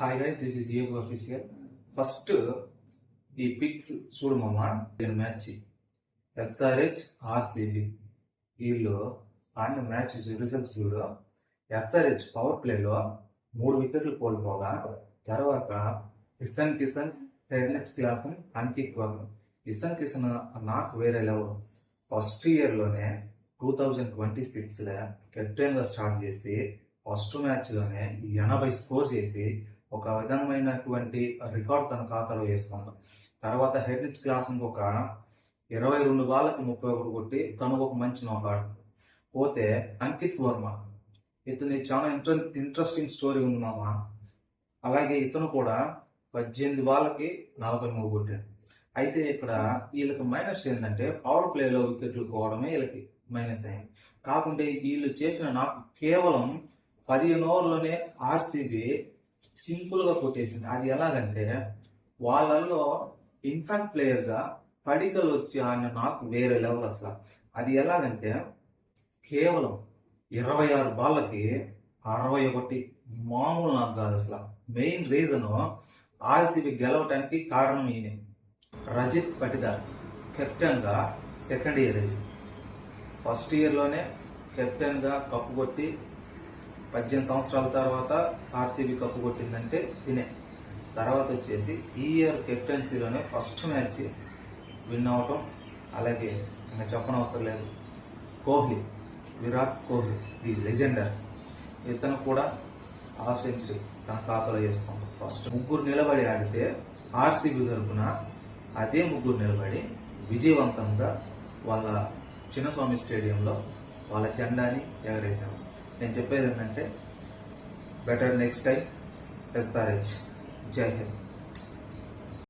Hi guys, this is యోగు official. First ఈ pics చూడు మామ. నేను మ్యాచ్ ఎస్ఆర్హెచ్ ఆర్సీబీ వీళ్ళు ఆడిన మ్యాచ్ రిజల్ట్స్ చూడు. ఎస్ఆర్హెచ్ పవర్ ప్లేలో 3 వికెట్లు కోల్పోగా తర్వాత ఇషన్ కిషన్, హెర్నెక్స్ క్లాసన్, అంకిత్ వర్మ. ఇషన్ కిషన్ నాకు వేరే లెవెల్. ఫస్ట్ ఇయర్లోనే 2026లో కెప్టెన్గా స్టార్ట్ చేసి ఫస్ట్ మ్యాచ్లోనే 80 స్కోర్ చేసి ఒక విధమైనటువంటి రికార్డ్ తన ఖాతాలో వేసుకున్నాం. తర్వాత హెర్నెక్స్ క్లాసన్ ఒక 22 బాళ్ళకి 31 కొట్టి తనకు ఒక మంచి నోకాడు. పోతే అంకిత్ వర్మ, ఇతని చాలా ఇంట్రెస్టింగ్ స్టోరీ ఉంది మామ. అలాగే ఇతను కూడా 18 బాళ్ళకి 43 కొట్టాడు. అయితే ఇక్కడ వీళ్ళకి మైనస్ ఏంటంటే పవర్ ప్లేలో వికెట్లు పోవడమే వీళ్ళకి మైనస్ అయింది. కాకుంటే వీళ్ళు చేసిన నాకు కేవలం 15 ఓవర్లోనే ఆర్సీబీ సింపుల్గా కొట్టేసింది. అది ఎలాగంటే వాళ్ళల్లో ఇన్ఫాక్ట్ ప్లేయర్గా పడికలు వచ్చి ఆయన నాకు వేరే లెవెల్ అసలు. అది ఎలాగంటే కేవలం 26 బాళ్ళకి 61 మామూలు నాకు కాదు అసలు. మెయిన్ రీజను ఆర్సీబీ గెలవటానికి కారణం ఈయన రజిత్ పటిదార్. కెప్టెన్గా సెకండ్ ఇయర్ ఇది. ఫస్ట్ ఇయర్లోనే కెప్టెన్గా కప్పు కొట్టి 18 సంవత్సరాల తర్వాత ఆర్సీబీ కప్పు కొట్టిందంటే తినే. తర్వాత వచ్చేసి ఈ ఇయర్ కెప్టెన్సీలోనే ఫస్ట్ మ్యాచ్ విన్ అవటం. అలాగే ఇంకా చెప్పనవసరం లేదు, విరాట్ కోహ్లీ ది లెజెండర్, ఇతను కూడా హాఫ్ సెంచరీ తన ఖాతాలో చేసుకుంటాం. ఫస్ట్ ముగ్గురు నిలబడి ఆడితే ఆర్సీబీ తరఫున అదే ముగ్గురు నిలబడి విజయవంతంగా వాళ్ళ చిన్నస్వామి స్టేడియంలో వాళ్ళ జెండాని ఎగరేశాము. నేను చెప్పేది ఏంటంటే బెటర్ నెక్స్ట్ టైం ఎస్ఆర్హెచ్. జై హింద్.